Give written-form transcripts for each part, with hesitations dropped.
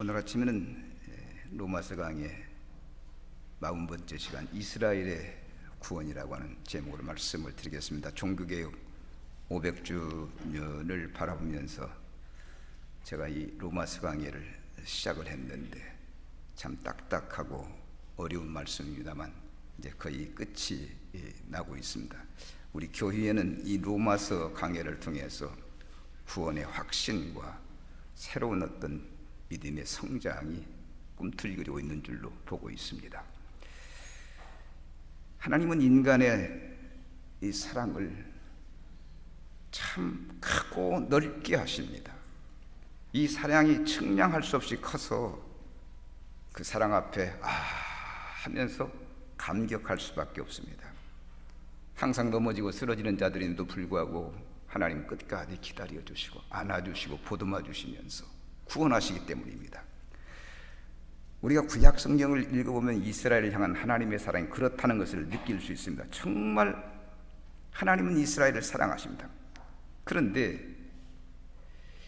오늘 아침에는 로마서 강의 40번째 시간 이스라엘의 구원이라고 하는 제목으로 말씀을 드리겠습니다. 종교개혁 500주년을 바라보면서 제가 이 로마서 강의를 시작을 했는데 참 딱딱하고 어려운 말씀입니다만 이제 거의 끝이 나고 있습니다. 우리 교회에는 이 로마서 강해를 통해서 구원의 확신과 새로운 어떤 믿음의 성장이 꿈틀거리고 있는 줄로 보고 있습니다. 하나님은 인간의 이 사랑을 참 크고 넓게 하십니다. 이 사랑이 측량할 수 없이 커서 그 사랑 앞에 하면서 감격할 수밖에 없습니다. 항상 넘어지고 쓰러지는 자들인데도 불구하고 하나님 끝까지 기다려 주시고 안아주시고 보듬어 주시면서 구원하시기 때문입니다. 우리가 구약 성경을 읽어보면 이스라엘을 향한 하나님의 사랑이 그렇다는 것을 느낄 수 있습니다. 정말 하나님은 이스라엘을 사랑하십니다. 그런데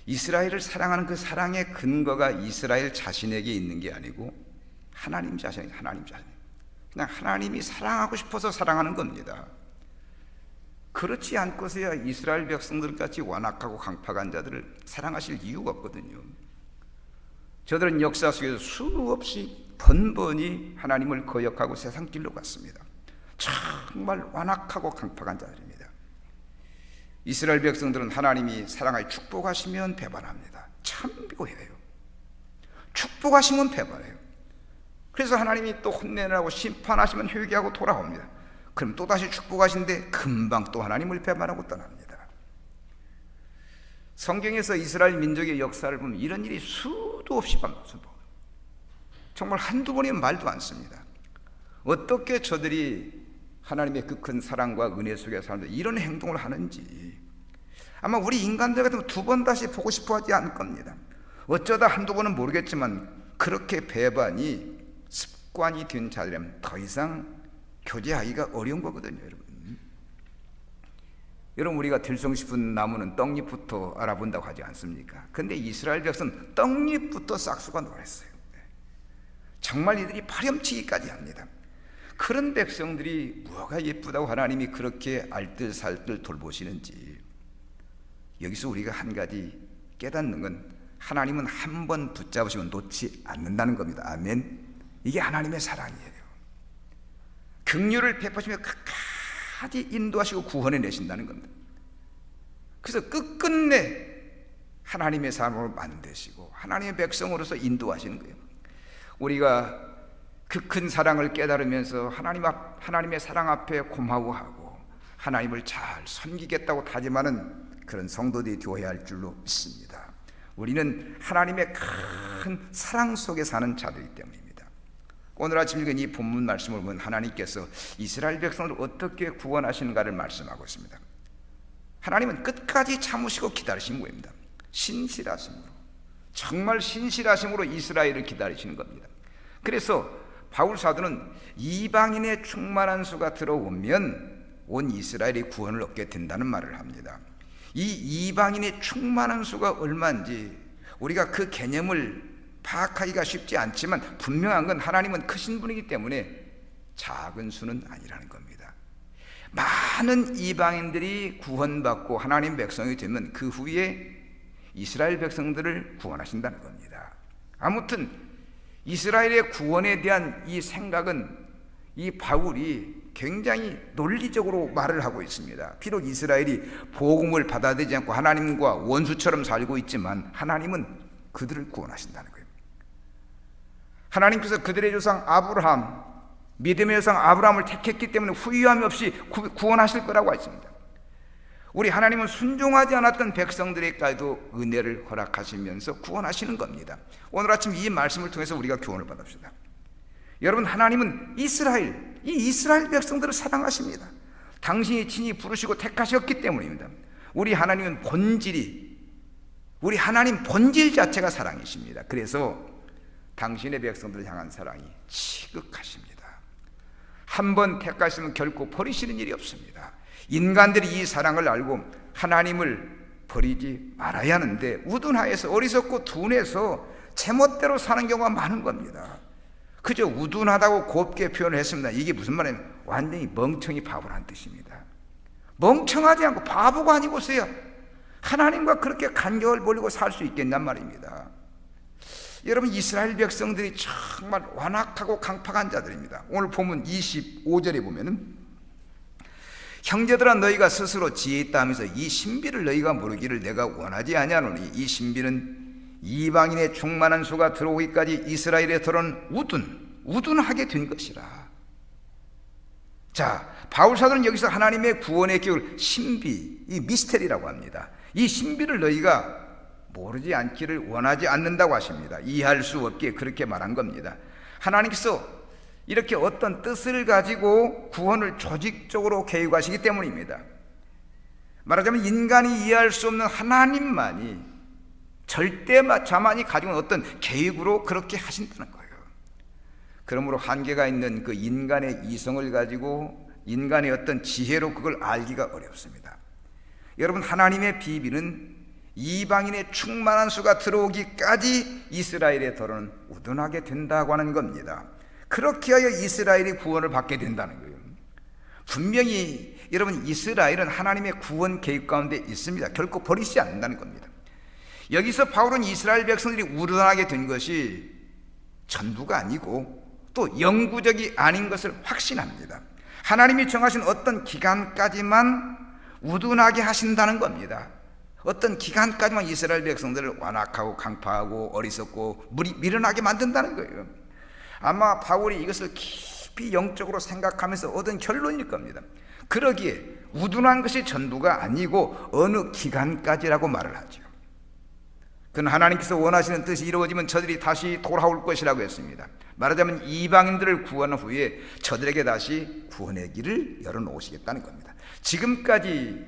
이스라엘을 사랑하는 그 사랑의 근거가 이스라엘 자신에게 있는 게 아니고 하나님 자신에게, 그냥 하나님이 사랑하고 싶어서 사랑하는 겁니다. 그렇지 않고서야 이스라엘 백성들같이 완악하고 강팍한 자들을 사랑하실 이유가 없거든요. 저들은 역사 속에서 수없이 번번이 하나님을 거역하고 세상 길로 갔습니다. 정말 완악하고 강팍한 자들입니다. 이스라엘 백성들은 하나님이 사랑하여 축복하시면 배반합니다. 참 비고해요. 축복하시면 배반해요. 그래서 하나님이 또 혼내라고 심판하시면 회개하고 돌아옵니다. 그럼 또다시 축복하신데 금방 또 하나님을 배반하고 떠납니다. 성경에서 이스라엘 민족의 역사를 보면 이런 일이 수도 없이 반복합니다. 정말 한두 번이면 말도 않습니다. 어떻게 저들이 하나님의 그 큰 사랑과 은혜 속에 사는데 이런 행동을 하는지 아마 우리 인간들 같으면 두 번 다시 보고 싶어 하지 않을 겁니다. 어쩌다 한두 번은 모르겠지만 그렇게 배반이 습관이 된 자들이라면 더 이상 교제하기가 어려운 거거든요. 여러분 우리가 들송 싶은 나무는 떡잎부터 알아본다고 하지 않습니까? 근데 이스라엘 백성은 떡잎부터 싹수가 놀랐어요. 정말 이들이 파렴치기까지 합니다. 그런 백성들이 뭐가 예쁘다고 하나님이 그렇게 알뜰살뜰 돌보시는지 여기서 우리가 한 가지 깨닫는 건 하나님은 한 번 붙잡으시면 놓지 않는다는 겁니다. 아멘. 이게 하나님의 사랑이에요. 긍휼을 베푸시며 끝까지 인도하시고 구원해 내신다는 겁니다. 그래서 끝끝내 하나님의 사람으로 만드시고 하나님의 백성으로서 인도하시는 거예요. 우리가 그 큰 사랑을 깨달으면서 하나님의 사랑 앞에 고마워하고 하나님을 잘 섬기겠다고 다짐하는 그런 성도들이 되어야 할 줄로 믿습니다. 우리는 하나님의 큰 사랑 속에 사는 자들이기 때문입니다. 오늘 아침 읽은 이 본문 말씀을 보면 하나님께서 이스라엘 백성을 어떻게 구원하시는가를 말씀하고 있습니다. 하나님은 끝까지 참으시고 기다리신 겁니다. 신실하심으로, 정말 신실하심으로 이스라엘을 기다리시는 겁니다. 그래서 바울 사도는 이방인의 충만한 수가 들어오면 온 이스라엘이 구원을 얻게 된다는 말을 합니다. 이 이방인의 충만한 수가 얼마인지 우리가 그 개념을 파악하기가 쉽지 않지만 분명한 건 하나님은 크신 분이기 때문에 작은 수는 아니라는 겁니다. 많은 이방인들이 구원받고 하나님 백성이 되면 그 후에 이스라엘 백성들을 구원하신다는 겁니다. 아무튼 이스라엘의 구원에 대한 이 생각은 이 바울이 굉장히 논리적으로 말을 하고 있습니다. 비록 이스라엘이 복음을 받아들이지 않고 하나님과 원수처럼 살고 있지만 하나님은 그들을 구원하신다는 거예요. 하나님께서 그들의 조상 아브라함, 믿음의 조상 아브라함을 택했기 때문에 후회함이 없이 구원하실 거라고 했습니다. 우리 하나님은 순종하지 않았던 백성들에게까지도 은혜를 허락하시면서 구원하시는 겁니다. 오늘 아침 이 말씀을 통해서 우리가 교훈을 받읍시다. 여러분, 하나님은 이 이스라엘 백성들을 사랑하십니다. 당신이 친히 부르시고 택하셨기 때문입니다. 우리 하나님은 우리 하나님 본질 자체가 사랑이십니다. 그래서 당신의 백성들을 향한 사랑이 지극하십니다. 한 번 택하시면 결코 버리시는 일이 없습니다. 인간들이 이 사랑을 알고 하나님을 버리지 말아야 하는데 우둔하여서 어리석고 둔해서 제멋대로 사는 경우가 많은 겁니다. 그저 우둔하다고 곱게 표현을 했습니다. 이게 무슨 말이냐면 완전히 멍청이 바보라는 뜻입니다. 멍청하지 않고 바보가 아니고서야 하나님과 그렇게 간격을 벌리고 살 수 있겠냔 말입니다. 여러분, 이스라엘 백성들이 정말 완악하고 강팍한 자들입니다. 오늘 본문 25절에 보면은 형제들아 너희가 스스로 지혜 있다 하면서 이 신비를 너희가 모르기를 내가 원하지 아니하노니 이 신비는 이방인의 충만한 수가 들어오기까지 이스라엘에 들어온 우둔하게 된 것이라. 자, 바울 사도는 여기서 하나님의 구원의 계획을 신비, 이 미스테리라고 합니다. 이 신비를 너희가 모르지 않기를 원하지 않는다고 하십니다. 이해할 수 없게 그렇게 말한 겁니다. 하나님께서 이렇게 어떤 뜻을 가지고 구원을 조직적으로 계획하시기 때문입니다. 말하자면 인간이 이해할 수 없는 하나님만이 절대자만이 가지고 있는 어떤 계획으로 그렇게 하신다는 거예요. 그러므로 한계가 있는 그 인간의 이성을 가지고 인간의 어떤 지혜로 그걸 알기가 어렵습니다. 여러분, 하나님의 비밀은 이방인의 충만한 수가 들어오기까지 이스라엘의 덜은 우둔하게 된다고 하는 겁니다. 그렇게 하여 이스라엘이 구원을 받게 된다는 거예요. 분명히 여러분, 이스라엘은 하나님의 구원 계획 가운데 있습니다. 결코 버리지 않는다는 겁니다. 여기서 바울은 이스라엘 백성들이 우둔하게 된 것이 전부가 아니고 또 영구적이 아닌 것을 확신합니다. 하나님이 정하신 어떤 기간까지만 우둔하게 하신다는 겁니다. 어떤 기간까지만 이스라엘 백성들을 완악하고 강파하고 어리석고 미련하게 만든다는 거예요. 아마 바울이 이것을 깊이 영적으로 생각하면서 얻은 결론일 겁니다. 그러기에 우둔한 것이 전부가 아니고 어느 기간까지라고 말을 하죠. 그는 하나님께서 원하시는 뜻이 이루어지면 저들이 다시 돌아올 것이라고 했습니다. 말하자면 이방인들을 구원한 후에 저들에게 다시 구원의 길을 열어놓으시겠다는 겁니다. 지금까지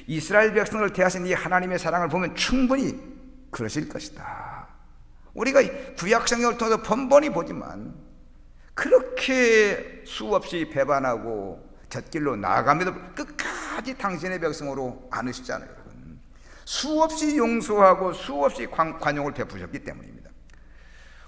이스라엘 백성을 대하신 이 하나님의 사랑을 보면 충분히 그러실 것이다. 우리가 구약성경을 통해서 번번이 보지만 그렇게 수없이 배반하고 곁길로 나아가면서 끝까지 당신의 백성으로 안으시잖아요. 여러분, 수없이 용서하고 수없이 관용을 베푸셨기 때문입니다.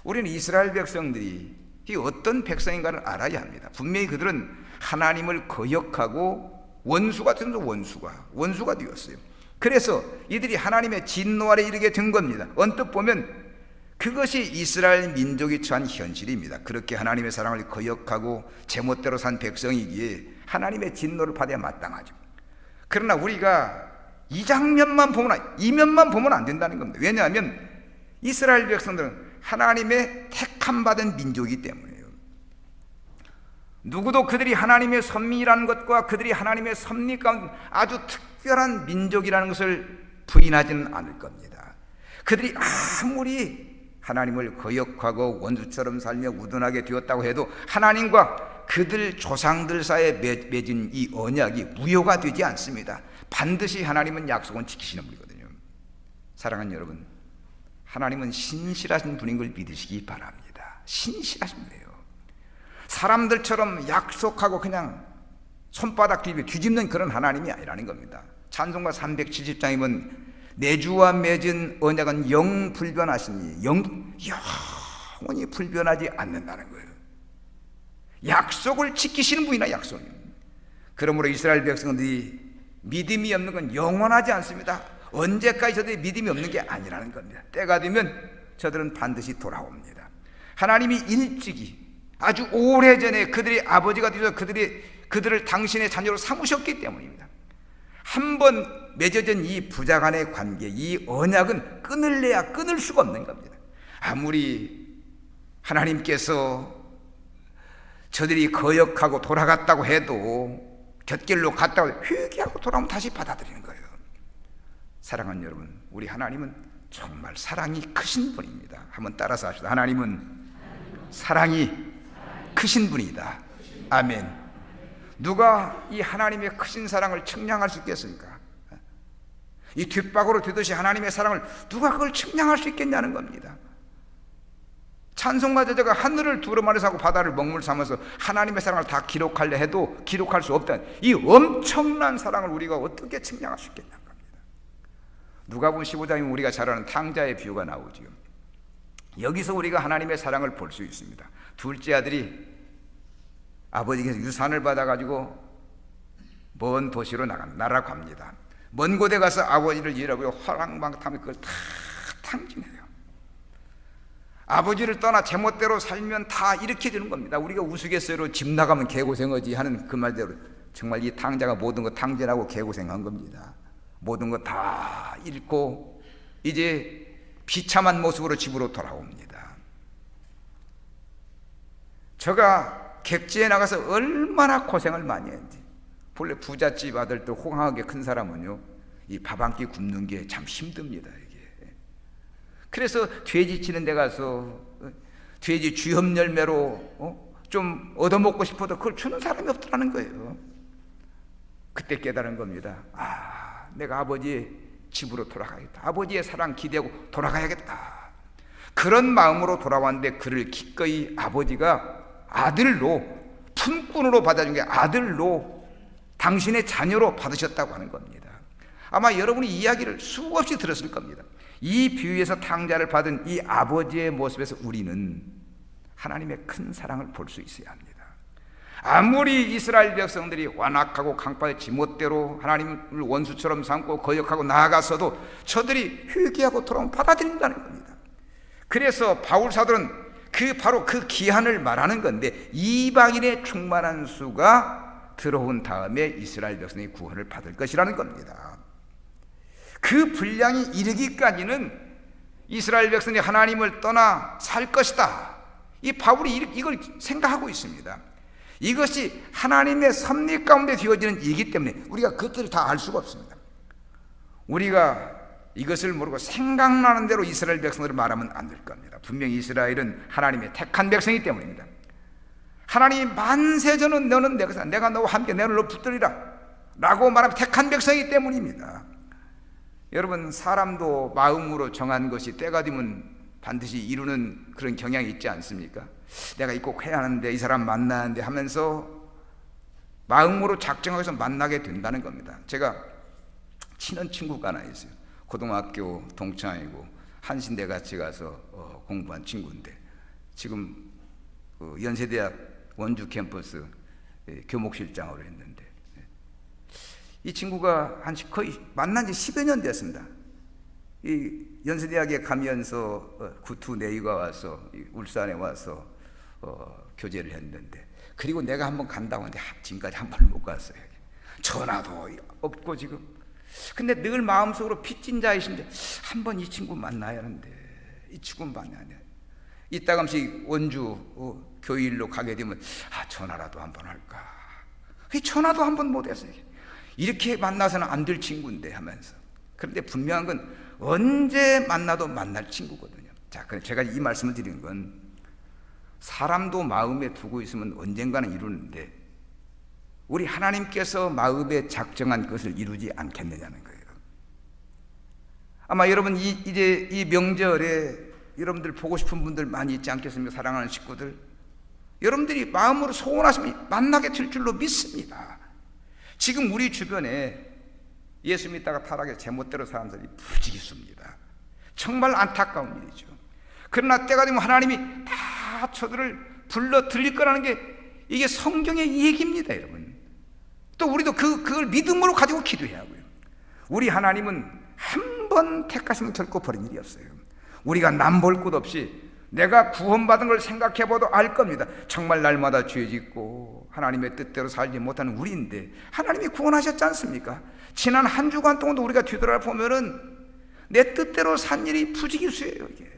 우리는 이스라엘 백성들이 어떤 백성인가를 알아야 합니다. 분명히 그들은 하나님을 거역하고 원수가 되었어요. 그래서 이들이 하나님의 진노 아래 이르게 된 겁니다. 언뜻 보면 그것이 이스라엘 민족이 처한 현실입니다. 그렇게 하나님의 사랑을 거역하고 제멋대로 산 백성이기에 하나님의 진노를 받아야 마땅하죠. 그러나 우리가 이 장면만 보면, 이면만 보면 안 된다는 겁니다. 왜냐하면 이스라엘 백성들은 하나님의 택함 받은 민족이기 때문이에요. 누구도 그들이 하나님의 선민이라는 것과 그들이 하나님의 섭리 가운데 아주 특별한 민족이라는 것을 부인하지는 않을 겁니다. 그들이 아무리 하나님을 거역하고 원수처럼 살며 우둔하게 되었다고 해도 하나님과 그들 조상들 사이에 맺은 이 언약이 무효가 되지 않습니다. 반드시 하나님은 약속은 지키시는 분이거든요. 사랑하는 여러분, 하나님은 신실하신 분인 걸 믿으시기 바랍니다. 신실하신 분이에요. 사람들처럼 약속하고 그냥 손바닥 뒤집는 그런 하나님이 아니라는 겁니다. 찬송가 370장이면 내 주와 맺은 언약은 영불변하시니 영원히 불변하지 않는다는 거예요. 약속을 지키시는 분이나 약속이에요. 그러므로 이스라엘 백성들이 믿음이 없는 건 영원하지 않습니다. 언제까지 저들이 믿음이 없는 게 아니라는 겁니다. 때가 되면 저들은 반드시 돌아옵니다. 하나님이 일찍이 아주 오래전에 그들의 아버지가 되어서 그들을 당신의 자녀로 삼으셨기 때문입니다. 한번 맺어진 이 부자 간의 관계, 이 언약은 끊을래야 끊을 수가 없는 겁니다. 아무리 하나님께서 저들이 거역하고 돌아갔다고 해도 곁길로 갔다고 회개하고 돌아오면 다시 받아들이는 거예요. 사랑하는 여러분, 우리 하나님은 정말 사랑이 크신 분입니다. 한번 따라서 합시다. 하나님은 사랑이 크신 분이다. 아멘. 누가 이 하나님의 크신 사랑을 측량할 수 있겠습니까? 이 뒷박으로 되듯이 하나님의 사랑을 누가 그걸 측량할 수 있겠냐는 겁니다. 찬송가 저자가 하늘을 두루마리 하고 바다를 먹물 삼아서 하나님의 사랑을 다 기록하려 해도 기록할 수 없다는 이 엄청난 사랑을 우리가 어떻게 측량할 수 있겠냐는 겁니다. 누가복음 15장이면 우리가 잘 아는 탕자의 비유가 나오지요. 여기서 우리가 하나님의 사랑을 볼 수 있습니다. 둘째 아들이 아버지께서 유산을 받아가지고 먼 도시로 날아갑니다. 먼 곳에 가서 아버지를 일하고요, 화랑방탕에 그걸 다 탕진해요. 아버지를 떠나 제멋대로 살면 다 이렇게 되는 겁니다. 우리가 우스갯소리로 집 나가면 개고생하지 하는 그 말대로 정말 이 탕자가 모든 거 탕진하고 개고생한 겁니다. 모든 거 다 잃고 이제 비참한 모습으로 집으로 돌아옵니다. 저가 객지에 나가서 얼마나 고생을 많이 했는지. 본래 부잣집 아들도 호강하게 큰 사람은요, 이 밥 한 끼 굶는 게 참 힘듭니다. 이게. 그래서 돼지 치는 데 가서 돼지 쥐염 열매로 좀 얻어먹고 싶어도 그걸 주는 사람이 없더라는 거예요. 그때 깨달은 겁니다. 아, 내가 아버지의 집으로 돌아가야겠다. 아버지의 사랑 기대하고 돌아가야겠다. 그런 마음으로 돌아왔는데 그를 기꺼이 아버지가 아들로, 품꾼으로 받아준 게 아들로, 당신의 자녀로 받으셨다고 하는 겁니다. 아마 여러분이 이야기를 수없이 들었을 겁니다. 이 비유에서 탕자를 받은 이 아버지의 모습에서 우리는 하나님의 큰 사랑을 볼 수 있어야 합니다. 아무리 이스라엘 백성들이 완악하고 강파의 지멋대로 하나님을 원수처럼 삼고 거역하고 나아갔어도 저들이 회개하고 돌아오면 받아들인다는 겁니다. 그래서 바울 사도는 바로 그 기한을 말하는 건데, 이방인의 충만한 수가 들어온 다음에 이스라엘 백성이 구원을 받을 것이라는 겁니다. 그 분량이 이르기까지는 이스라엘 백성이 하나님을 떠나 살 것이다. 이 바울이 이걸 생각하고 있습니다. 이것이 하나님의 섭리 가운데 되어지는 일이기 때문에 우리가 그것들을 다 알 수가 없습니다. 우리가 이것을 모르고 생각나는 대로 이스라엘 백성들을 말하면 안 될 겁니다. 분명히 이스라엘은 하나님의 택한 백성이기 때문입니다. 하나님이 만세전은 너는 내가 너와 함께 내 눈으로 붙들리라 라고 말하면 택한 백성이기 때문입니다. 여러분, 사람도 마음으로 정한 것이 때가 되면 반드시 이루는 그런 경향이 있지 않습니까? 내가 이 꼭 해야 하는데, 이 사람 만나는데 하면서 마음으로 작정해서 만나게 된다는 겁니다. 제가 친한 친구가 하나 있어요. 고등학교 동창이고 한신대 같이 가서 공부한 친구인데 지금 연세대학 원주 캠퍼스 교목실장으로 했는데, 이 친구가 거의 만난 지 10여 년 됐습니다. 이 연세대학에 가면서 구투 내유가 와서 울산에 와서 교제를 했는데, 그리고 내가 한번 간다고 하는데 지금까지 한 번을 못 갔어요. 전화도 없고 지금. 근데 늘 마음속으로 빚진 자이신데 한번 이 친구 만나야 하는데, 이 친구 만나야 돼. 이따금씩 원주 교일로 가게 되면 전화라도 한번 할까. 전화도 한번 못 했어요. 이렇게 만나서는 안 될 친구인데 하면서. 그런데 분명한 건 언제 만나도 만날 친구거든요. 자, 그럼 제가 이 말씀을 드리는 건, 사람도 마음에 두고 있으면 언젠가는 이루는데 우리 하나님께서 마음에 작정한 것을 이루지 않겠느냐는 거예요. 아마 여러분 이제 이 명절에 여러분들 보고 싶은 분들 많이 있지 않겠습니까? 사랑하는 식구들, 여러분들이 마음으로 소원하시면 만나게 될 줄로 믿습니다. 지금 우리 주변에 예수 믿다가 타락해 제멋대로 사는 사람이 부지기 있습니다. 정말 안타까운 일이죠. 그러나 때가 되면 하나님이 다 저들을 불러 들릴 거라는 게 이게 성경의 얘기입니다, 여러분. 또 우리도 그걸 믿음으로 가지고 기도해야 하고요. 우리 하나님은 한 번 택하시면 결코 버린 일이 없어요. 우리가 남볼 것 없이 내가 구원받은 걸 생각해봐도 알 겁니다. 정말 날마다 죄 짓고 하나님의 뜻대로 살지 못하는 우리인데 하나님이 구원하셨지 않습니까? 지난 한 주간 동안도 우리가 뒤돌아보면은 내 뜻대로 산 일이 부지기수예요, 이게.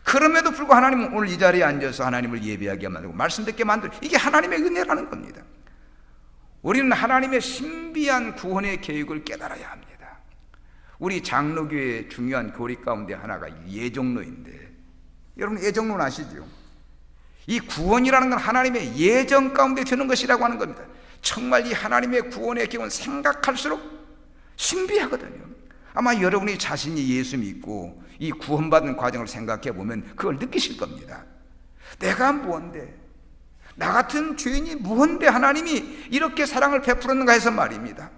그럼에도 불구하고 하나님은 오늘 이 자리에 앉아서 하나님을 예배하게 만들고 말씀 듣게 만들고, 이게 하나님의 은혜라는 겁니다. 우리는 하나님의 신비한 구원의 계획을 깨달아야 합니다. 우리 장로교의 중요한 교리 가운데 하나가 예정론인데, 여러분 예정론 아시죠? 이 구원이라는 건 하나님의 예정 가운데 드는 것이라고 하는 겁니다. 정말 이 하나님의 구원의 계획은 생각할수록 신비하거든요. 아마 여러분이 자신이 예수 믿고 이 구원받는 과정을 생각해 보면 그걸 느끼실 겁니다. 내가 무언데, 나 같은 죄인이 무언데 하나님이 이렇게 사랑을 베풀었는가 해서 말입니다.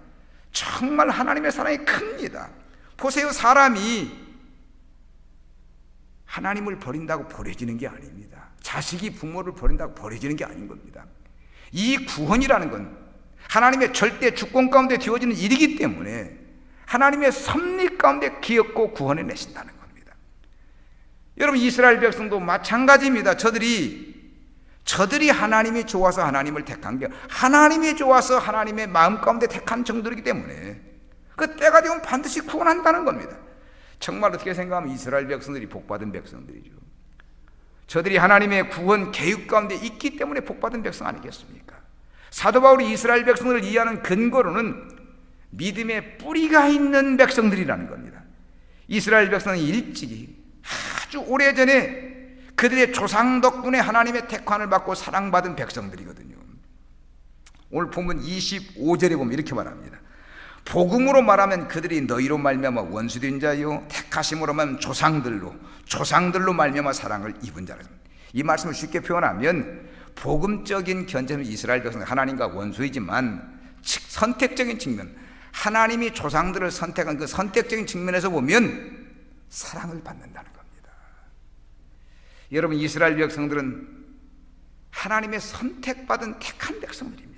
정말 하나님의 사랑이 큽니다. 보세요, 사람이 하나님을 버린다고 버려지는 게 아닙니다. 자식이 부모를 버린다고 버려지는 게 아닌 겁니다. 이 구원이라는 건 하나님의 절대 주권 가운데 되어지는 일이기 때문에 하나님의 섭리 가운데 기업고 구원해 내신다는 겁니다. 여러분, 이스라엘 백성도 마찬가지입니다. 저들이 하나님이 좋아서 하나님을 택한 게, 하나님이 좋아서 하나님의 마음 가운데 택한 정도이기 때문에 그 때가 되면 반드시 구원한다는 겁니다. 정말 어떻게 생각하면 이스라엘 백성들이 복받은 백성들이죠. 저들이 하나님의 구원 계획 가운데 있기 때문에 복받은 백성 아니겠습니까? 사도 바울이 이스라엘 백성들을 이해하는 근거로는 믿음의 뿌리가 있는 백성들이라는 겁니다. 이스라엘 백성은 일찍이 아주 오래전에 그들의 조상 덕분에 하나님의 택환을 받고 사랑받은 백성들이거든요. 오늘 본문 25절에 보면 이렇게 말합니다. 복음으로 말하면 그들이 너희로 말미암아 원수된 자요, 택하심으로 말하면 조상들로 말미암아 사랑을 입은 자라. 이 말씀을 쉽게 표현하면 복음적인 견제는 이스라엘 백성은 하나님과 원수이지만 선택적인 측면, 하나님이 조상들을 선택한 그 선택적인 측면에서 보면 사랑을 받는다는 겁니다. 여러분, 이스라엘 백성들은 하나님의 선택받은 택한 백성들입니다.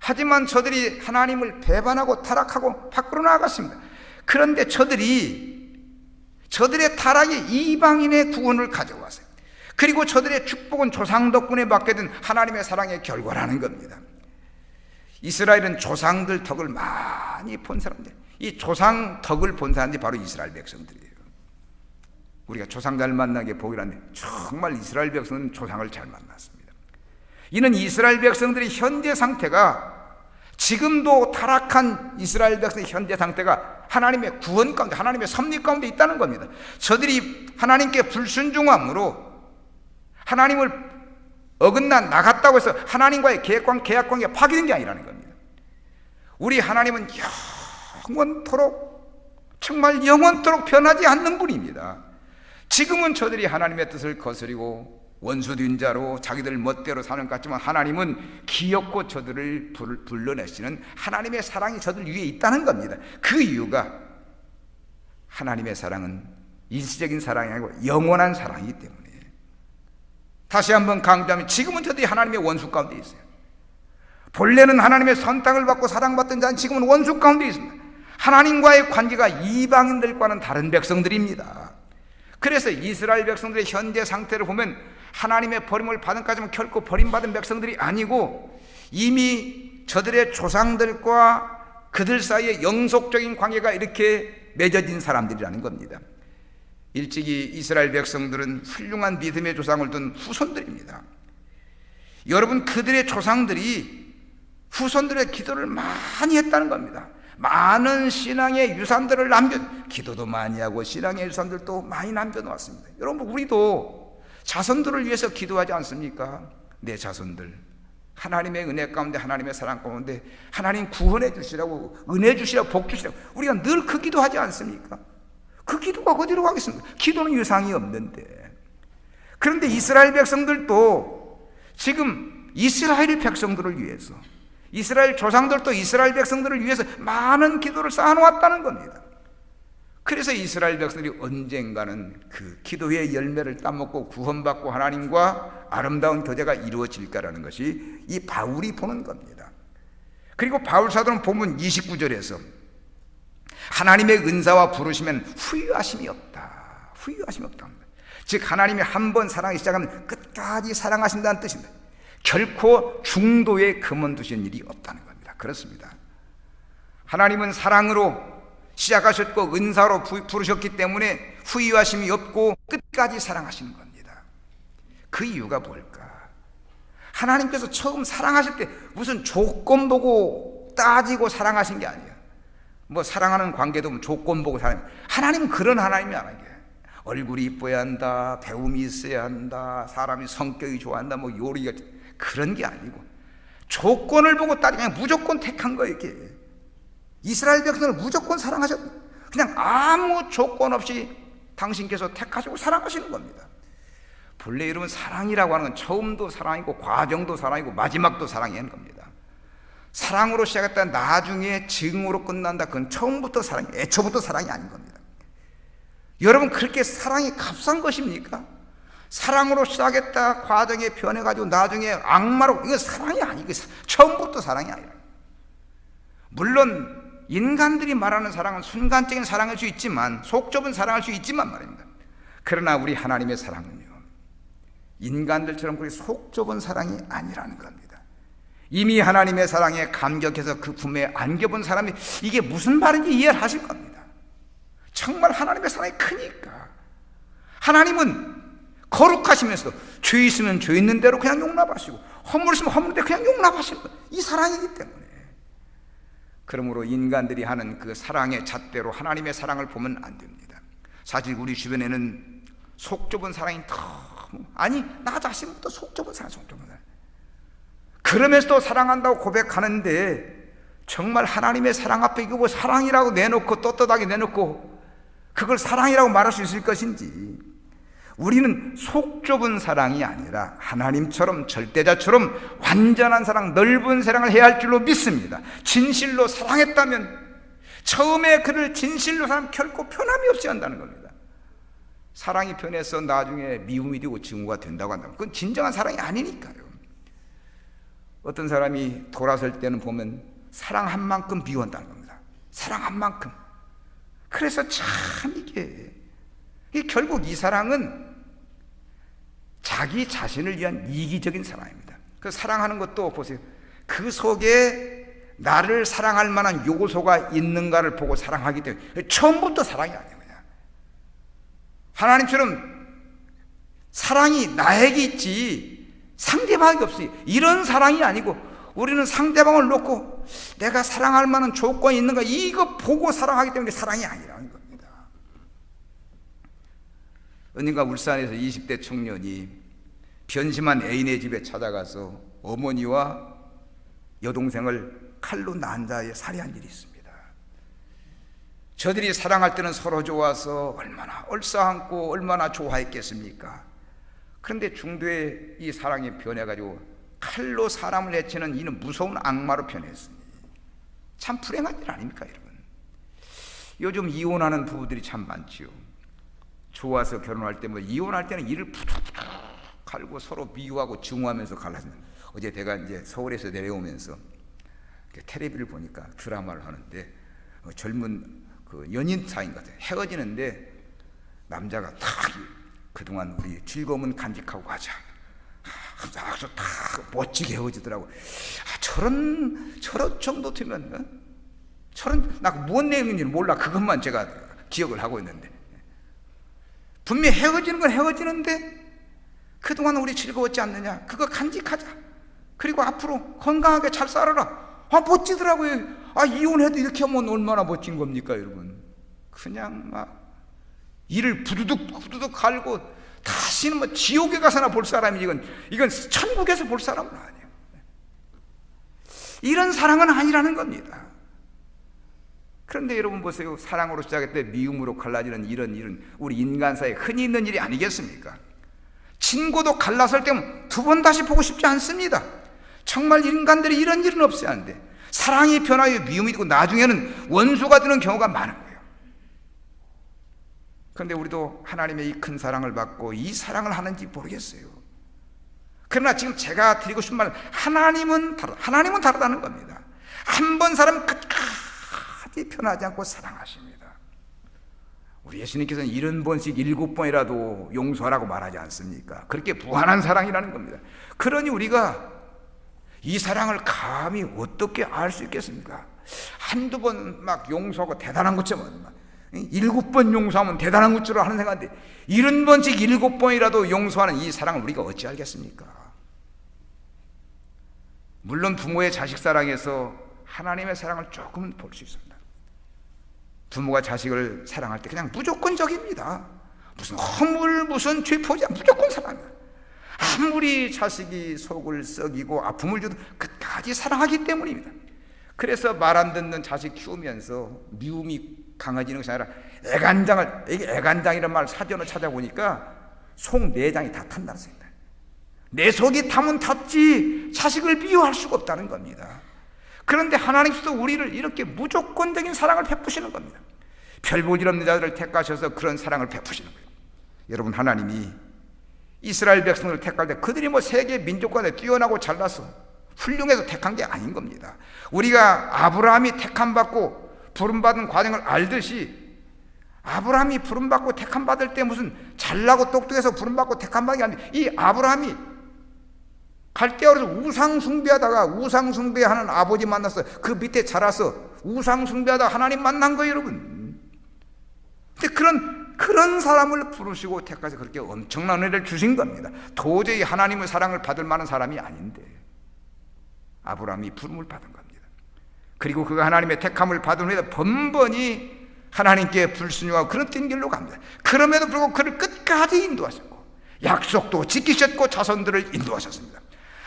하지만 저들이 하나님을 배반하고 타락하고 밖으로 나아갔습니다. 그런데 저들의 타락이 이방인의 구원을 가져왔어요. 그리고 저들의 축복은 조상 덕분에 받게 된 하나님의 사랑의 결과라는 겁니다. 이스라엘은 조상들 덕을 많이 본 사람들, 이 조상 덕을 본 사람들이 바로 이스라엘 백성들이에요. 우리가 조상 잘 만나게 복이라는데 정말 이스라엘 백성은 조상을 잘 만났습니다. 이는 이스라엘 백성들의 현재 상태가, 지금도 타락한 이스라엘 백성의 현재 상태가 하나님의 구원 가운데, 하나님의 섭리 가운데 있다는 겁니다. 저들이 하나님께 불순종함으로 하나님을 어긋나 나갔다고 해서 하나님과의 계약 관계가 파괴된 게 아니라는 겁니다. 우리 하나님은 영원토록, 정말 영원토록 변하지 않는 분입니다. 지금은 저들이 하나님의 뜻을 거스리고 원수된 자로 자기들 멋대로 사는 것 같지만 하나님은 기엽고 저들을 불러내시는 하나님의 사랑이 저들 위에 있다는 겁니다. 그 이유가 하나님의 사랑은 일시적인 사랑이 아니고 영원한 사랑이기 때문에. 다시 한번 강조하면 지금은 저들이 하나님의 원수 가운데 있어요. 본래는 하나님의 선택을 받고 사랑받던 자는 지금은 원수 가운데 있습니다. 하나님과의 관계가 이방인들과는 다른 백성들입니다. 그래서 이스라엘 백성들의 현재 상태를 보면 하나님의 버림을 받은까지는 결코 버림받은 백성들이 아니고 이미 저들의 조상들과 그들 사이에 영속적인 관계가 이렇게 맺어진 사람들이라는 겁니다. 일찍이 이스라엘 백성들은 훌륭한 믿음의 조상을 둔 후손들입니다. 여러분, 그들의 조상들이 후손들의 기도를 많이 했다는 겁니다. 많은 신앙의 유산들을 기도도 많이 하고 신앙의 유산들도 많이 남겨놓았습니다. 여러분, 우리도 자손들을 위해서 기도하지 않습니까? 내 자손들 하나님의 은혜 가운데, 하나님의 사랑 가운데 하나님 구원해 주시라고, 은혜 주시라고, 복 주시라고 우리가 늘 그 기도하지 않습니까? 그 기도가 어디로 가겠습니까? 기도는 유상이 없는데. 그런데 이스라엘 백성들도 지금 이스라엘 백성들을 위해서, 이스라엘 조상들도 이스라엘 백성들을 위해서 많은 기도를 쌓아놓았다는 겁니다. 그래서 이스라엘 백성들이 언젠가는 그 기도의 열매를 따먹고 구원받고 하나님과 아름다운 교제가 이루어질까라는 것이 이 바울이 보는 겁니다. 그리고 바울 사도는 본문 29절에서 하나님의 은사와 부르시면 후회하심이 없다, 후회하심이 없다. 즉 하나님이 한 번 사랑하기 시작하면 끝까지 사랑하신다는 뜻입니다. 결코 중도에 그만두신 일이 없다는 겁니다. 그렇습니다. 하나님은 사랑으로 시작하셨고 은사로 부르셨기 때문에 후회하심이 없고 끝까지 사랑하시는 겁니다. 그 이유가 뭘까? 하나님께서 처음 사랑하실 때 무슨 조건 보고 따지고 사랑하신 게 아니에요. 뭐 사랑하는 관계도 조건 보고 하나님은 그런 하나님이 아니에요. 얼굴이 이뻐야 한다, 배움이 있어야 한다, 사람이 성격이 좋아한다, 뭐 요리가, 그런 게 아니고 조건을 보고 따지면 무조건 택한 거예요. 이게 이스라엘 백성을 무조건 사랑하셨, 그냥 아무 조건 없이 당신께서 택하시고 사랑하시는 겁니다. 본래 이러면 사랑이라고 하는 건 처음도 사랑이고 과정도 사랑이고 마지막도 사랑이라는 겁니다. 사랑으로 시작했다 나중에 증오로 끝난다, 그건 처음부터 사랑이, 애초부터 사랑이 아닌 겁니다. 여러분, 그렇게 사랑이 값싼 것입니까? 사랑으로 시작했다 과정에 변해가지고 나중에 악마로, 이건 사랑이 아니고 처음부터 사랑이 아니라. 물론 인간들이 말하는 사랑은 순간적인 사랑일 수 있지만, 속 좁은 사랑할 수 있지만 말입니다. 그러나 우리 하나님의 사랑은요, 인간들처럼 그렇게 속 좁은 사랑이 아니라는 겁니다. 이미 하나님의 사랑에 감격해서 그 품에 안겨본 사람이 이게 무슨 말인지 이해를 하실 겁니다. 정말 하나님의 사랑이 크니까. 하나님은 거룩하시면서도 죄 있으면 죄 있는 대로 그냥 용납하시고, 허물 있으면 허물인 대로 그냥 용납하시는 거예요. 이 사랑이기 때문에. 그러므로 인간들이 하는 그 사랑의 잣대로 하나님의 사랑을 보면 안 됩니다. 사실 우리 주변에는 속 좁은 사랑이 너무, 아니 나 자신부터 속 좁은 사랑, 속 좁은 사랑. 그러면서도 사랑한다고 고백하는데 정말 하나님의 사랑 앞에 이거 뭐 사랑이라고 내놓고 떳떳하게 내놓고 그걸 사랑이라고 말할 수 있을 것인지. 우리는 속 좁은 사랑이 아니라 하나님처럼 절대자처럼 완전한 사랑, 넓은 사랑을 해야 할 줄로 믿습니다. 진실로 사랑했다면 처음에 그를 진실로 사랑 결코 변함이 없이 한다는 겁니다. 사랑이 변해서 나중에 미움이 되고 증오가 된다고 한다면 그건 진정한 사랑이 아니니까요. 어떤 사람이 돌아설 때는 보면 사랑한 만큼 미워한다는 겁니다. 사랑한 만큼. 그래서 참 이게 결국 이 사랑은 자기 자신을 위한 이기적인 사랑입니다. 그 사랑하는 것도 보세요. 그 속에 나를 사랑할 만한 요소가 있는가를 보고 사랑하기 때문에 처음부터 사랑이 아니에요. 그냥 하나님처럼 사랑이 나에게 있지 상대방이 없어요. 이런 사랑이 아니고 우리는 상대방을 놓고 내가 사랑할 만한 조건이 있는가 이거 보고 사랑하기 때문에 사랑이 아니라는 겁니다. 어딘가 울산에서 20대 청년이 변심한 애인의 집에 찾아가서 어머니와 여동생을 칼로 난자에 살해한 일이 있습니다. 저들이 사랑할 때는 서로 좋아서 얼마나 얼싸안고 얼마나 좋아했겠습니까? 그런데 중도에 이 사랑이 변해가지고 칼로 사람을 해치는 이는 무서운 악마로 변했으니 참 불행한 일 아닙니까 여러분? 요즘 이혼하는 부부들이 참 많지요. 좋아서 결혼할 때 뭐 이혼할 때는 이를 푸득푸득 갈고 서로 미워하고 증오하면서 갈라집니다. 어제 제가 이제 서울에서 내려오면서 텔레비를 보니까 드라마를 하는데 젊은 그 연인 사이인 것 같아요. 헤어지는데 남자가 탁 그동안 우리 즐거움은 간직하고 가자. 아주 다 멋지게 헤어지더라고. 저런 정도 되면 저런 나 무슨 내용인지는 몰라. 그것만 제가 기억을 하고 있는데 분명히 헤어지는 건 헤어지는데 그동안 우리 즐거웠지 않느냐? 그거 간직하자. 그리고 앞으로 건강하게 잘 살아라. 멋지더라고요. 이혼해도 이렇게 하면 얼마나 멋진 겁니까 여러분? 그냥 막 이를 부두둑 갈고 다시는 뭐 지옥에 가서나 볼 사람이 이건 천국에서 볼 사람은 아니에요. 이런 사랑은 아니라는 겁니다. 그런데 여러분 보세요. 사랑으로 시작했대 미움으로 갈라지는 이런 일은 우리 인간 사이에 흔히 있는 일이 아니겠습니까? 친구도 갈라설 때면 두 번 다시 보고 싶지 않습니다. 정말 인간들이 이런 일은 없어야 하는데 사랑이 변하여 미움이 되고 나중에는 원수가 되는 경우가 많은 거예요. 그런데 우리도 하나님의 이 큰 사랑을 받고 이 사랑을 하는지 모르겠어요. 그러나 지금 제가 드리고 싶은 말은 하나님은 다르다는 겁니다. 한 번 사람 끝까지 변하지 않고 사랑하십니다. 우리 예수님께서는 70번씩 7번이라도 용서하라고 말하지 않습니까? 그렇게 무한한 사랑이라는 겁니다. 그러니 우리가 이 사랑을 감히 어떻게 알 수 있겠습니까? 한두 번 막 용서하고 대단한 것처럼 7번 용서하면 대단한 것처럼 하는 생각인데 70번씩 7번이라도 용서하는 이 사랑을 우리가 어찌 알겠습니까? 물론 부모의 자식 사랑에서 하나님의 사랑을 조금은 볼 수 있습니다. 부모가 자식을 사랑할 때 그냥 무조건적입니다. 무슨 허물 무슨 죄포자 무조건 사랑이에요. 아무리 자식이 속을 썩이고 아픔을 줘도 끝까지 사랑하기 때문입니다. 그래서 말 안 듣는 자식 키우면서 미움이 강해지는 것이 아니라 애간장이라는 말 사전을 찾아보니까 속 4장이 다 탄다는 생각입니다. 내 속이 타면 탔지 자식을 미워할 수가 없다는 겁니다. 그런데 하나님께서 우리를 이렇게 무조건적인 사랑을 베푸시는 겁니다. 별 볼 일 없는 자들을 택하셔서 그런 사랑을 베푸시는 거예요. 여러분, 하나님이 이스라엘 백성을 택할 때 그들이 뭐 세계 민족간에 뛰어나고 잘나서 훌륭해서 택한 게 아닌 겁니다. 우리가 아브라함이 택함받고 부름받은 과정을 알듯이 아브라함이 부름받고 택함받을 때 무슨 잘나고 똑똑해서 부름받고 택함받은 게 아니라 이 아브라함이 갈대아에서 우상숭배하다가 우상숭배하는 아버지 만났어. 그 밑에 자라서 우상숭배하다가 하나님 만난 거예요, 여러분. 근데 그런 사람을 부르시고 택해서 그렇게 엄청난 은혜를 주신 겁니다. 도저히 하나님의 사랑을 받을 만한 사람이 아닌데 아브라함이 부름을 받은 겁니다. 그리고 그가 하나님의 택함을 받은 후에 번번이 하나님께 불순종하고 그런 뛴 길로 갑니다. 그럼에도 불구하고 그를 끝까지 인도하셨고 약속도 지키셨고 자손들을 인도하셨습니다.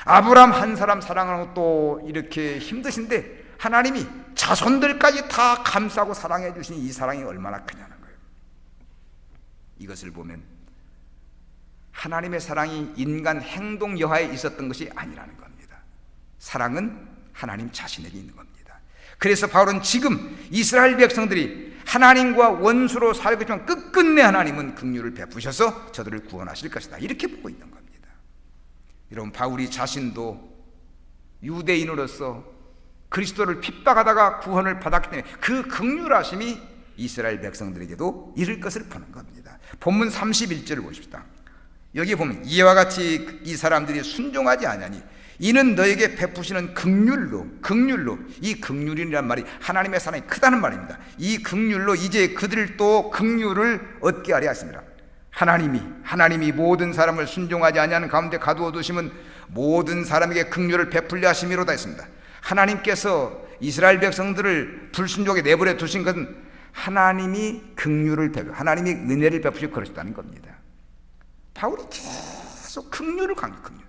아브라함 한 사람 사랑하는 것도 이렇게 힘드신데 하나님이 자손들까지 다 감싸고 사랑해 주신 이 사랑이 얼마나 크냐는 거예요. 이것을 보면 하나님의 사랑이 인간 행동 여하에 있었던 것이 아니라는 겁니다. 사랑은 하나님 자신에게 있는 겁니다. 그래서 바울은 지금 이스라엘 백성들이 하나님과 원수로 살고 있지만 끝끝내 하나님은 긍휼을 베푸셔서 저들을 구원하실 것이다, 이렇게 보고 있는 겁니다. 여러분, 바울이 자신도 유대인으로서 그리스도를 핍박하다가 구원을 받았기 때문에 그 긍휼하심이 이스라엘 백성들에게도 이를 것을 보는 겁니다. 본문 31절을 보십시다. 여기 보면 이와 같이 이 사람들이 순종하지 아니하니 이는 너에게 베푸시는 긍휼로 이 긍휼이란 말이 하나님의 사랑이 크다는 말입니다. 이 긍휼로 이제 그들도 긍휼을 얻게 하려 하십니다. 하나님이 모든 사람을 순종하지 아니하는 가운데 가두어 두심은 모든 사람에게 긍휼을 베풀려 하심이로다 했습니다. 하나님께서 이스라엘 백성들을 불순종에 내버려 두신 것은 하나님이 긍휼을 베풀, 하나님이 은혜를 베푸시고 그러셨다는 겁니다. 바울이 계속 긍휼을 강조해요.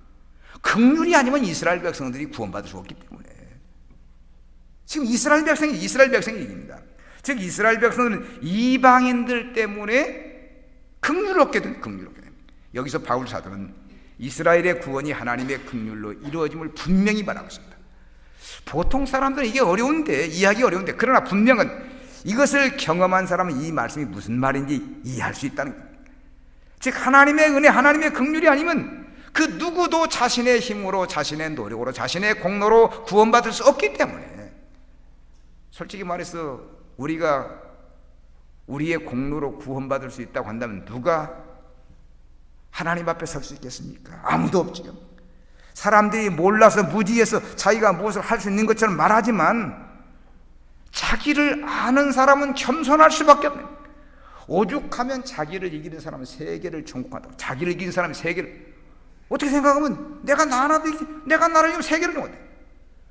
긍휼이 아니면 이스라엘 백성들이 구원받을 수 없기 때문에 지금 이스라엘 백성이 얘기입니다. 즉 이스라엘 백성들은 이방인들 때문에 긍휼을 얻게 됩니다. 여기서 바울 사도는 이스라엘의 구원이 하나님의 긍휼로 이루어짐을 분명히 말하고 있습니다. 보통 사람들은 이게 이해하기 어려운데 그러나 분명은 이것을 경험한 사람은 이 말씀이 무슨 말인지 이해할 수 있다는 겁니다. 즉 하나님의 은혜, 하나님의 긍휼이 아니면 그 누구도 자신의 힘으로, 자신의 노력으로, 자신의 공로로 구원받을 수 없기 때문에, 솔직히 말해서 우리가 우리의 공로로 구원받을 수 있다고 한다면 누가 하나님 앞에 설 수 있겠습니까? 아무도 없지요. 사람들이 몰라서 무지해서 자기가 무엇을 할 수 있는 것처럼 말하지만 자기를 아는 사람은 겸손할 수밖에 없네요. 오죽하면 자기를 이기는 사람은 세계를 정복한다고. 자기를 이기는 사람은 세계를, 어떻게 생각하면 내가 나를 이기면 세계를 정복해.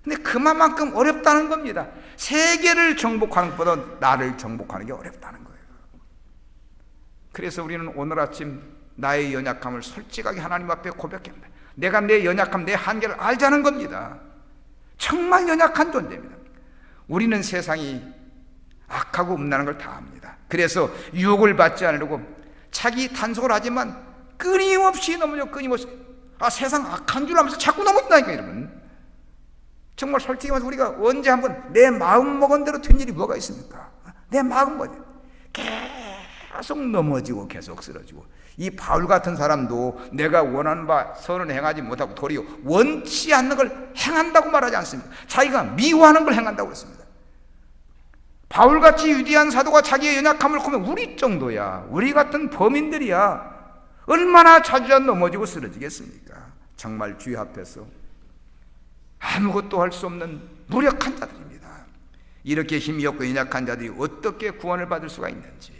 근데 그만큼 어렵다는 겁니다. 세계를 정복하는 것보다 나를 정복하는 게 어렵다는 거예요. 그래서 우리는 오늘 아침 나의 연약함을 솔직하게 하나님 앞에 고백합니다. 내가 내 연약함, 내 한계를 알자는 겁니다. 정말 연약한 존재입니다. 우리는 세상이 악하고 음란한 걸 다 압니다. 그래서 유혹을 받지 않으려고 자기 단속을 하지만 끊임없이 세상 악한 줄 알면서 자꾸 넘어진다니까, 여러분. 정말 솔직히 말해서 우리가 언제 한번 내 마음 먹은 대로 된 일이 뭐가 있습니까? 내 마음 먹은 계속 넘어지고 계속 쓰러지고, 이 바울 같은 사람도 내가 원하는 바 선을 행하지 못하고 도리어 원치 않는 걸 행한다고 말하지 않습니다. 자기가 미워하는 걸 행한다고 했습니다. 바울같이 위대한 사도가 자기의 연약함을 보면 우리 정도야, 우리 같은 범인들이야 얼마나 자주 넘어지고 쓰러지겠습니까? 정말 주의 앞에서 아무것도 할 수 없는 무력한 자들입니다. 이렇게 힘이 없고 연약한 자들이 어떻게 구원을 받을 수가 있는지,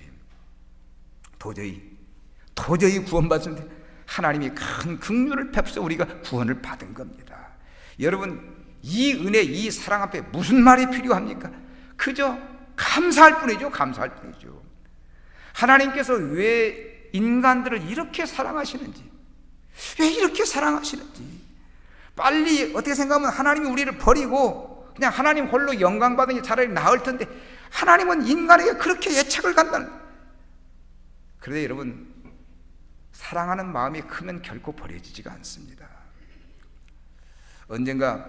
도저히 구원받는데 하나님이 큰 긍휼을 베풀어 우리가 구원을 받은 겁니다. 여러분, 이 은혜, 이 사랑 앞에 무슨 말이 필요합니까? 그저 감사할 뿐이죠. 하나님께서 왜 인간들을 이렇게 사랑하시는지, 빨리 어떻게 생각하면 하나님이 우리를 버리고 그냥 하나님 홀로 영광 받는 게 차라리 나을 텐데, 하나님은 인간에게 그렇게 애착을 간다는 거예요. 그런데 여러분, 사랑하는 마음이 크면 결코 버려지지가 않습니다. 언젠가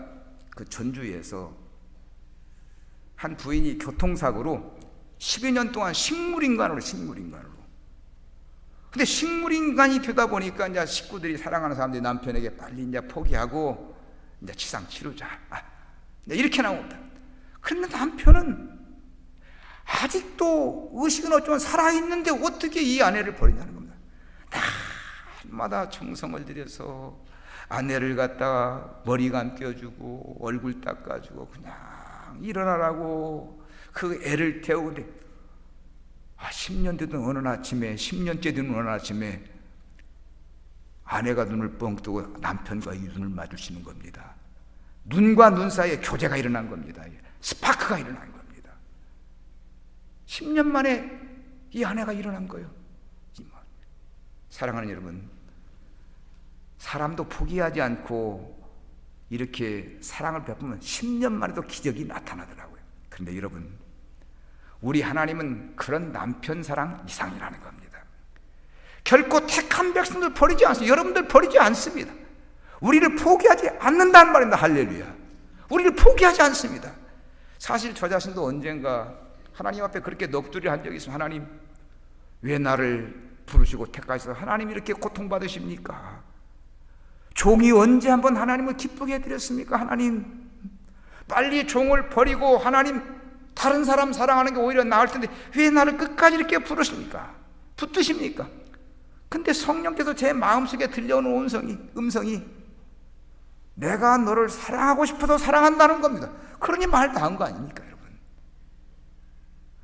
그 전주에서 한 부인이 교통사고로 10여 년 동안 식물인간으로. 근데 식물인간이 되다 보니까 이제 식구들이, 사랑하는 사람들이 남편에게 빨리 이제 포기하고 이제 치상 치르자, 이렇게 나옵니다. 그런데 남편은 아직도 의식은 없지만 살아있는데 어떻게 이 아내를 버리냐는 겁니다. 날마다 정성을 들여서 아내를 갖다가 머리 감겨주고 얼굴 닦아주고 그냥 일어나라고 그 애를 태우는데 10년 되던 어느 아침에, 10년째 되는 어느 아침에 아내가 눈을 뻥 뜨고 남편과 이 눈을 마주치는 겁니다. 눈과 눈 사이에 교제가 일어난 겁니다. 스파크가 일어난 겁니다. 10년 만에 이 아내가 일어난 거예요. 사랑하는 여러분, 사람도 포기하지 않고 이렇게 사랑을 베푸면 10년 만에도 기적이 나타나더라고요. 그런데 여러분, 우리 하나님은 그런 남편 사랑 이상이라는 겁니다. 결코 택한 백성들 버리지 않습니다. 여러분들 버리지 않습니다. 우리를 포기하지 않는다는 말입니다. 할렐루야. 우리를 포기하지 않습니다. 사실 저 자신도 언젠가 하나님 앞에 그렇게 넋두리 한 적이 있습니다. 하나님, 왜 나를 부르시고 택하셔서 하나님 이렇게 고통받으십니까? 종이 언제 한번 하나님을 기쁘게 해드렸습니까? 하나님, 빨리 종을 버리고 하나님 다른 사람 사랑하는 게 오히려 나을 텐데 왜 나를 끝까지 이렇게 부르십니까? 붙드십니까? 근데 성령께서 제 마음속에 들려오는 음성이 내가 너를 사랑하고 싶어서 사랑한다는 겁니다. 그러니 말 다 한 거 아닙니까, 여러분?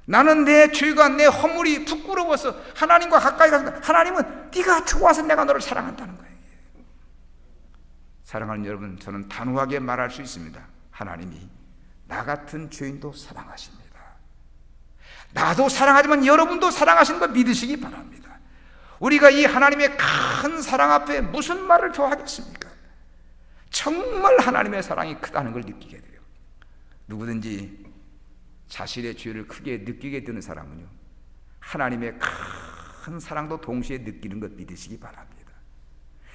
나는 내 죄가, 내 허물이 부끄러워서 하나님과 가까이 가서, 하나님은 네가 좋아서 내가 너를 사랑한다는 거예요. 사랑하는 여러분, 저는 단호하게 말할 수 있습니다. 하나님이 나 같은 죄인도 사랑하십니다. 나도 사랑하지만 여러분도 사랑하시는 거 믿으시기 바랍니다. 우리가 이 하나님의 큰 사랑 앞에 무슨 말을 더 하겠습니까? 정말 하나님의 사랑이 크다는 걸 느끼게 돼요. 누구든지 자신의 죄를 크게 느끼게 되는 사람은요, 하나님의 큰 사랑도 동시에 느끼는 것 믿으시기 바랍니다.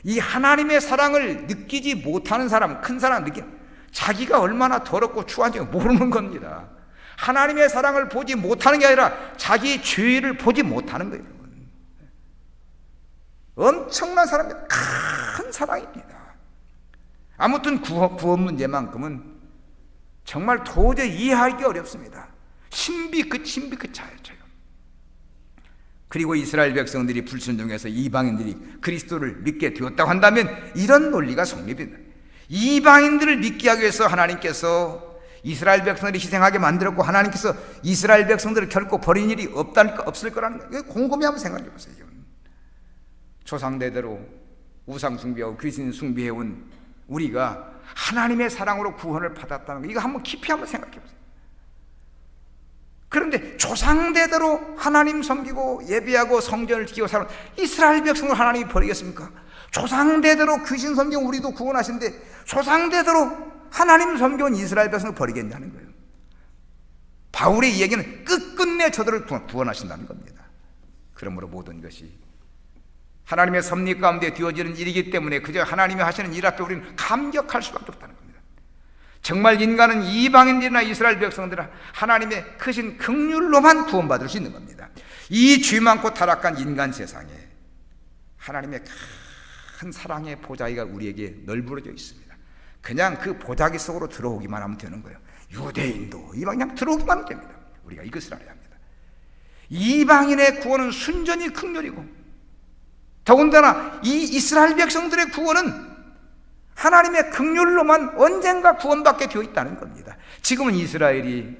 이 하나님의 사랑을 느끼지 못하는 사람, 큰 사랑 자기가 얼마나 더럽고 추한지 모르는 겁니다. 하나님의 사랑을 보지 못하는 게 아니라 자기 죄를 보지 못하는 거예요. 엄청난 사랑입니다. 큰 사랑입니다. 아무튼 구원 문제만큼은 정말 도저히 이해하기 어렵습니다. 신비 그 자체예요. 그리고 이스라엘 백성들이 불순종해서 이방인들이 그리스도를 믿게 되었다고 한다면 이런 논리가 성립입니다. 이방인들을 믿게 하기 위해서 하나님께서 이스라엘 백성들이 희생하게 만들었고, 하나님께서 이스라엘 백성들을 결코 버린 일이 없을 거라는 거예요. 곰곰이 한번 생각해 보세요. 조상대대로 우상 숭배하고 귀신 숭배해온 우리가 하나님의 사랑으로 구원을 받았다는 거, 이거 한번 깊이 한번 생각해 보세요. 그런데 조상대대로 하나님 섬기고 예배하고 성전을 지키고 살아온 이스라엘 백성을 하나님이 버리겠습니까? 조상대대로 귀신 섬기고 우리도 구원하신데 조상대대로 하나님 섬겨온 이스라엘 백성을 버리겠냐는 거예요. 바울의 이 얘기는 끝끝내 저들을 구원하신다는 겁니다. 그러므로 모든 것이 하나님의 섭리 가운데 되어지는 일이기 때문에 그저 하나님이 하시는 일 앞에 우리는 감격할 수밖에 없다는 겁니다. 정말 인간은 이방인들이나 이스라엘 백성들은 하나님의 크신 긍휼로만 구원받을 수 있는 겁니다. 이 죄 많고 타락한 인간 세상에 하나님의 큰 사랑의 보자기가 우리에게 널브러져 있습니다. 그냥 그 보자기 속으로 들어오기만 하면 되는 거예요. 유대인도 이방 그냥 들어오기만 하면 됩니다. 우리가 이것을 알아야 합니다. 이방인의 구원은 순전히 긍휼이고, 더군다나 이 이스라엘 백성들의 구원은 하나님의 긍휼로만 언젠가 구원받게 되어 있다는 겁니다. 지금은 이스라엘이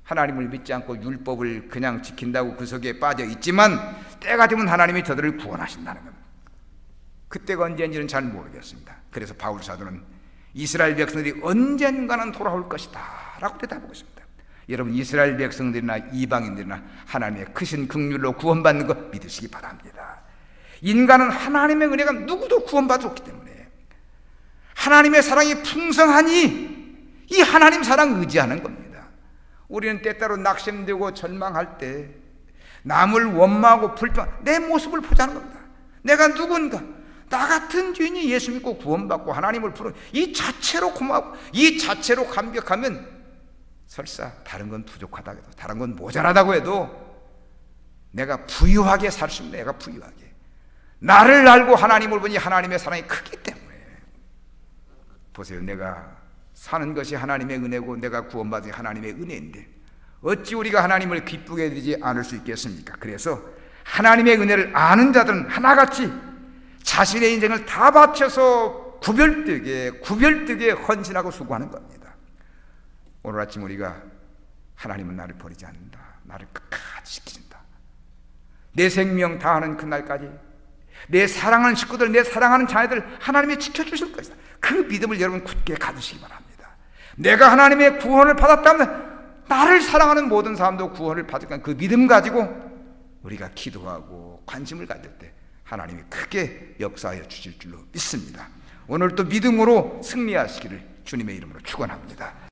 하나님을 믿지 않고 율법을 그냥 지킨다고 그 속에 빠져 있지만 때가 되면 하나님이 저들을 구원하신다는 겁니다. 그때가 언제인지는 잘 모르겠습니다. 그래서 바울 사도는 이스라엘 백성들이 언젠가는 돌아올 것이다 라고 대답하고 있습니다. 여러분, 이스라엘 백성들이나 이방인들이나 하나님의 크신 긍휼로 구원받는 것 믿으시기 바랍니다. 인간은 하나님의 은혜가 누구도 구원받지 않기 때문에 하나님의 사랑이 풍성하니 이 하나님 사랑 의지하는 겁니다. 우리는 때때로 낙심되고 절망할 때 남을 원망하고 내 모습을 보자는 겁니다. 내가 누군가, 나 같은 죄인이 예수 믿고 구원받고 하나님을 부르는 이 자체로 고마워, 이 자체로 감격하면 설사 다른 건 부족하다고 해도, 다른 건 모자라다고 해도 내가 부유하게 살 수 있는, 내가 부유하게, 나를 알고 하나님을 보니 하나님의 사랑이 크기 때문에. 보세요, 내가 사는 것이 하나님의 은혜고 내가 구원받은 하나님의 은혜인데 어찌 우리가 하나님을 기쁘게 해드리지 않을 수 있겠습니까? 그래서 하나님의 은혜를 아는 자들은 하나같이 자신의 인생을 다 바쳐서 구별되게 헌신하고 수고하는 겁니다. 오늘 아침 우리가 하나님은 나를 버리지 않는다, 나를 끝까지 지킨다, 내 생명 다하는 그날까지 내 사랑하는 식구들, 내 사랑하는 자녀들 하나님이 지켜주실 것이다, 그 믿음을 여러분 굳게 가지시기 바랍니다. 내가 하나님의 구원을 받았다면 나를 사랑하는 모든 사람도 구원을 받을 거야. 그 믿음 가지고 우리가 기도하고 관심을 가질 때 하나님이 크게 역사하여 주실 줄로 믿습니다. 오늘 또 믿음으로 승리하시기를 주님의 이름으로 축원합니다.